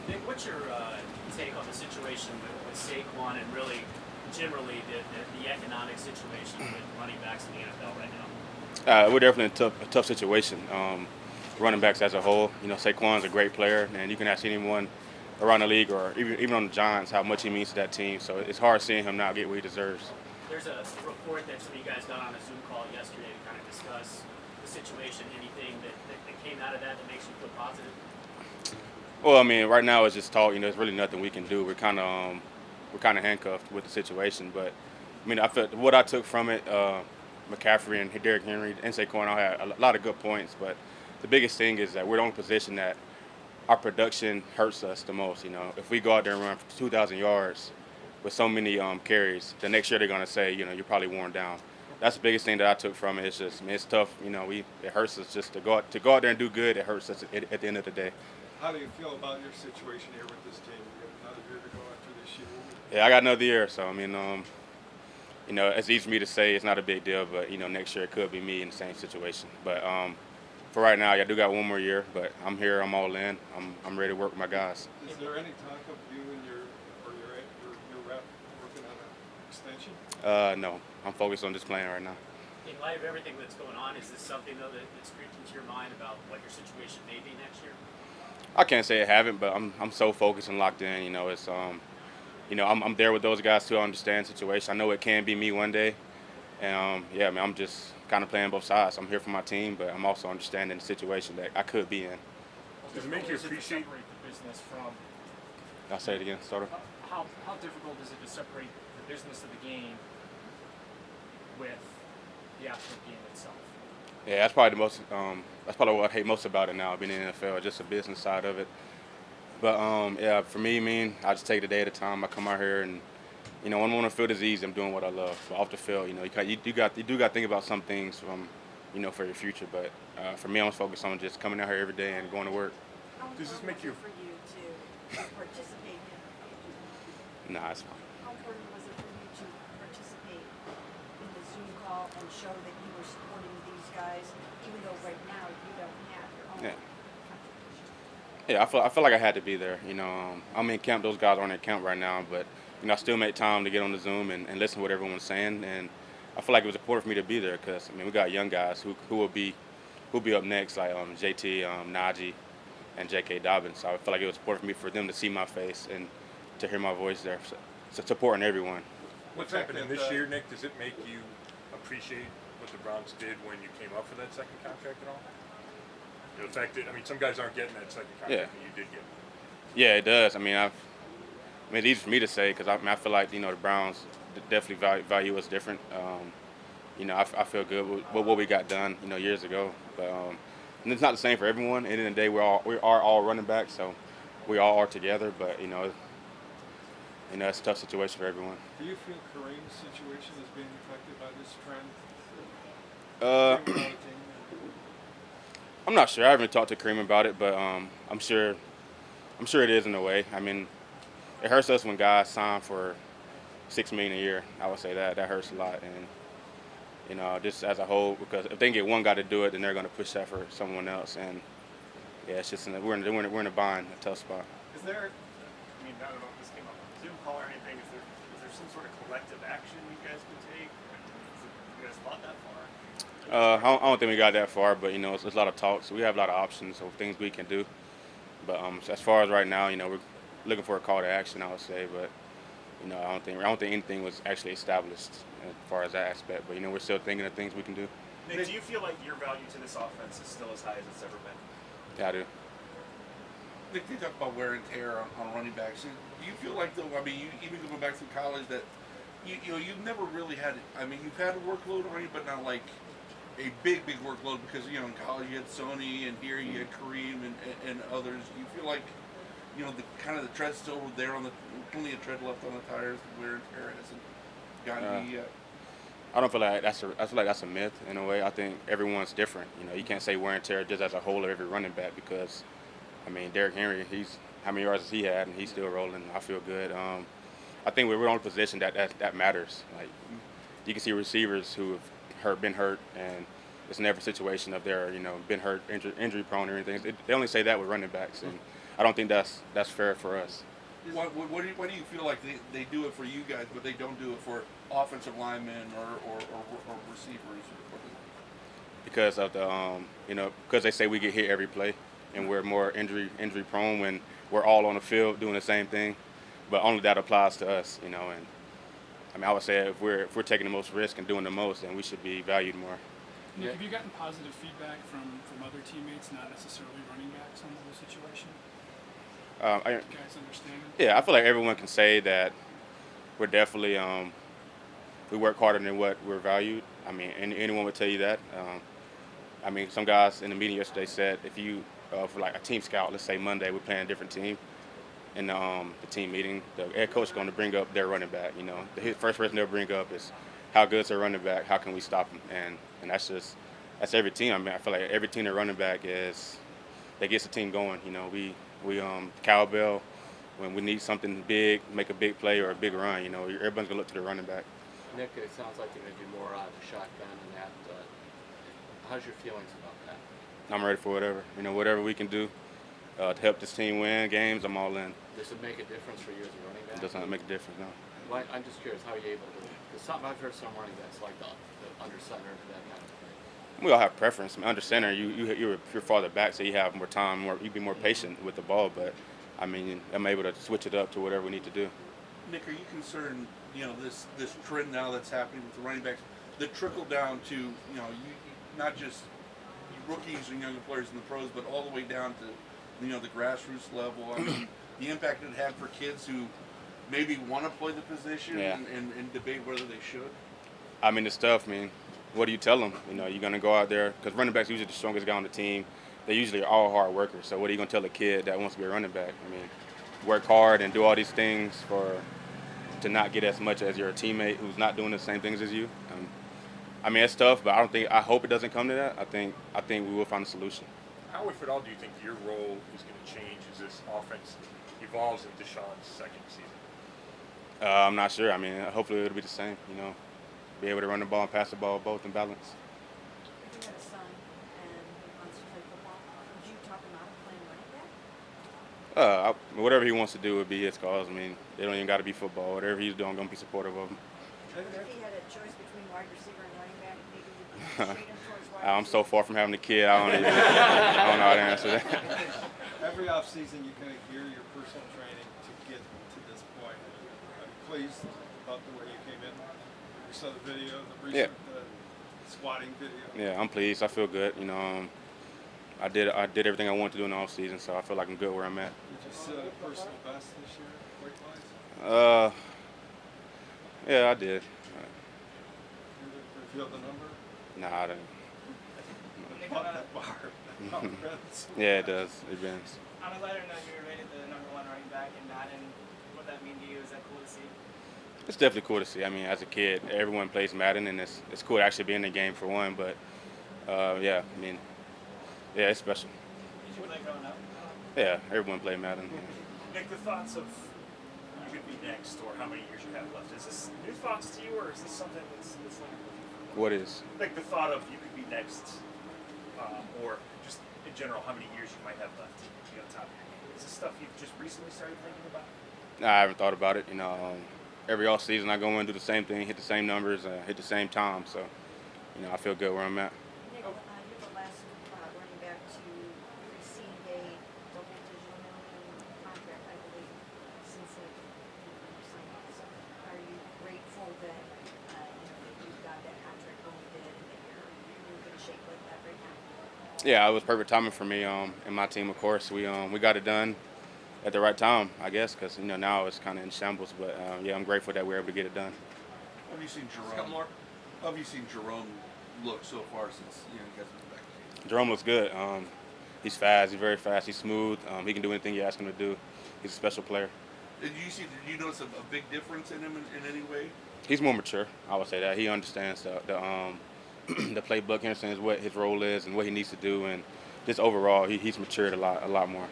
Nick, what's your take on the situation with Saquon and really generally the economic situation with running backs in the NFL right now? We're definitely in a tough situation. Running backs as a whole, Saquon's a great player, and you can ask anyone around the league or even on the Giants how much he means to that team. So it's hard seeing him not get what he deserves. There's a report that some of you guys got on a Zoom call yesterday to kind of discuss the situation. Anything that came out of that makes you feel positive? Well, I mean, right now it's just talk. There's really nothing we can do. We're kind of handcuffed with the situation. But I mean, I felt what I took from it. McCaffrey and Derrick Henry and Saquon all had a lot of good points, but the biggest thing is that we're in a position that our production hurts us the most. If we go out there and run for 2,000 yards with so many carries, the next year they're gonna say, you're probably worn down. That's the biggest thing that I took from it. It's just, I mean, it's tough. It hurts us just to go out there and do good. It hurts us at the end of the day. How do you feel about your situation here with this team? You got another year to go after this year. Yeah, I got another year, so I mean, it's easy for me to say it's not a big deal, but next year it could be me in the same situation. But for right now, I do got one more year, but I'm here. I'm all in. I'm ready to work with my guys. Is there any talk of you and your rep working on an extension? No, I'm focused on just playing right now. In light of everything that's going on, is this something though that's creeped into your mind about what your situation may be next year? I can't say I haven't, but I'm so focused and locked in. I'm there with those guys too. I understand the situation. I know it can be me one day, and yeah, I mean, I'm just kind of playing both sides. I'm here for my team, but I'm also understanding the situation that I could be in. Does it make you Is it to appreciate? separate the business from I'll say it again, sort of. how difficult is it to separate the business of the game with the actual game itself? Yeah, that's probably the most. That's probably what I hate most about it now, being in the NFL, just the business side of it. But yeah, for me, I just take it a day at a time. I come out here and when I'm on the field is easy. I'm doing what I love. But off the field, you do got to think about some things from, for your future. But for me, I'm focused on just coming out here every day and going to work. How Does this important make was you? it for you to participate Nah, it's fine. How important was it for you to participate in the Zoom call and show that you were supporting these guys, even though right now you don't have your own Yeah, contribution? yeah. I feel like I had to be there. I'm in camp. Those guys aren't in camp right now, but I still make time to get on the Zoom and listen to what everyone's saying. And I feel like it was important for me to be there because I mean we got young guys who will be up next like JT, Najee, and J.K. Dobbins. So I feel like it was important for them to see my face and to hear my voice there. So supporting everyone. What's The fact happening that, this year, Nick? Does it make you appreciate what the Browns did when you came up for that second contract at all? The fact that some guys aren't getting that second Yeah, contract, and you did get it. yeah, it does. I mean, it's easy for me to say because I feel like the Browns definitely value us different. I feel good with what we got done years ago, but and it's not the same for everyone. At the end of the day, we are all running back, so we all are together. But it's a tough situation for everyone. Do you feel Kareem's situation is being affected by this trend? Uh, Kareem without a team? I'm not sure. I haven't talked to Kareem about it, but I'm sure. I'm sure it is in a way. I mean, it hurts us when guys sign for 6 million a year. I would say that hurts a lot, and just as a whole, because if they can get one guy to do it, then they're going to push that for someone else, and yeah, it's just we're in a bind, a tough spot. Is there, I mean, I don't know if this came up on the Zoom call or anything, is there some sort of collective action you guys can take? Have you guys thought that far? I don't think we got that far, but it's a lot of talks. We have a lot of options of things we can do. But so as far as right now, we're looking for a call to action. I would say, but I don't think anything was actually established as far as that aspect. But we're still thinking of things we can do. Nick, do you feel like your value to this offense is still as high as it's ever been? Yeah, I do. Nick, they talk about wear and tear on running backs. Do you feel like, though, I mean, you even going back through college, that you've never really had, I mean, you've had a workload on you, but not like a big workload because, in college you had Sony and here you had Kareem and others. Do you feel like, the kind of the tread's still there on the, plenty of tread left on the tires, the wear and tear hasn't gotten Uh, to you yet? I don't feel like I feel like that's a myth in a way. I think everyone's different. You can't say wear and tear just as a whole of every running back because, I mean, Derrick Henry, he's how many yards has he had, and he's still rolling. I feel good. I think we're in a position that matters. Like you can see receivers who have been hurt, and it's never a situation of they're been hurt, injury prone or anything. They only say that with running backs, and I don't think that's fair for us. Why do you feel like they do it for you guys, but they don't do it for offensive linemen or receivers? Because of the because they say we get hit every play and we're more injury prone when we're all on the field doing the same thing, but only that applies to us, and I mean I would say if we're taking the most risk and doing the most, then we should be valued more. Nick, have you gotten positive feedback from other teammates, not necessarily running backs, on the whole situation? You guys understand it? Yeah, I feel like everyone can say that we're definitely we work harder than what we're valued. I mean, anyone would tell you that. I mean, some guys in the meeting yesterday said if you for like a team scout, let's say Monday we're playing a different team, in the team meeting, the head coach is going to bring up their running back. The first person they'll bring up is how good's their running back, how can we stop him, and that's every team. I mean, I feel like every team their running back is that gets the team going. We cowbell when we need something big, make a big play or a big run. Everybody's gonna look to the running back. Nick, it sounds like you're going to do more out of the shotgun and that. How's your feelings about that? I'm ready for whatever. Whatever we can do to help this team win games, I'm all in. Does it make a difference for you as a running back? It does not make a difference, no. Well, I'm just curious, how are you able to? Because I've heard some running backs like the under center, that kind of thing. We all have preference. I mean, under center, you're farther back, so you have more time, you be more patient with the ball. But I mean, I'm able to switch it up to whatever we need to do. Nick, are you concerned? This trend now that's happening with the running backs, the trickle down to you not just rookies and younger players in the pros, but all the way down to the grassroots level. I mean, the impact it had for kids who maybe want to play the position and debate whether they should. I mean, it's tough. I mean, what do you tell them? You're going to go out there because running backs are usually the strongest guy on the team. They usually are all hard workers. So what are you going to tell a kid that wants to be a running back? I mean, work hard and do all these things to not get as much as your teammate who's not doing the same things as you. I mean, it's tough, but I hope it doesn't come to that. I think we will find a solution. How, if at all, do you think your role is going to change as this offense evolves in Deshaun's second season? I'm not sure. I mean, hopefully it'll be the same. Be able to run the ball and pass the ball both in balance. If you had a son and he wants to play football, would you talk him out of playing running back? Whatever he wants to do would be his cause. I mean, they don't even got to be football. Whatever he's doing, I'm going to be supportive of him. If he had a choice between wide receiver and running back, maybe you'd straight him towards wide I'm so receiver. far from having a kid, I don't know how to answer that. Every offseason, you kind of gear your personal training to get to this point. I'm pleased about the way you came in. We saw the video, the recent squatting video. Yeah, I'm pleased. I feel good. I did everything I wanted to do in the off season, so I feel like I'm good where I'm at. Did you set a personal best this year, weight-wise? Yeah, I did. You revealed the number? Nah, I didn't. Bought that bar. Yeah, it does. It bends. On a lighter note, you were rated the #1 running back in Madden. What that mean to you? Is that cool to see? It's definitely cool to see. I mean, as a kid, everyone plays Madden, and it's cool to actually be in the game for one. But yeah, I mean, yeah, it's special. Did you play growing up? Yeah, everyone play Madden. Nick, the thoughts of you could be next or how many years you have left, is this new thoughts to you or is this something that's like What is? like the thought of you could be next or just in general how many years you might have left to be on top of your game? Is this stuff you've just recently started thinking about? Nah, I haven't thought about it. Every off season I go in, do the same thing, hit the same numbers, hit the same time. So, I feel good where I'm at. Nick, you're the last running back to receive a double-digit million contract, I believe, since you signed it. So are you grateful that that you got that contract when you did, and that you're in good shape like that right now? Yeah, it was perfect timing for me and my team. Of course, we got it done at the right time, I guess, because now it's kind of in shambles. But yeah, I'm grateful that we're able to get it done. Have you seen Jerome? Got more? How have you seen Jerome look so far since you guys have been back? Jerome looks good. He's fast. He's very fast. He's smooth. He can do anything you ask him to do. He's a special player. Did you notice a big difference in him in any way? He's more mature. I would say that he understands the the playbook. He understands what his role is and what he needs to do, and just overall, he's matured a lot more.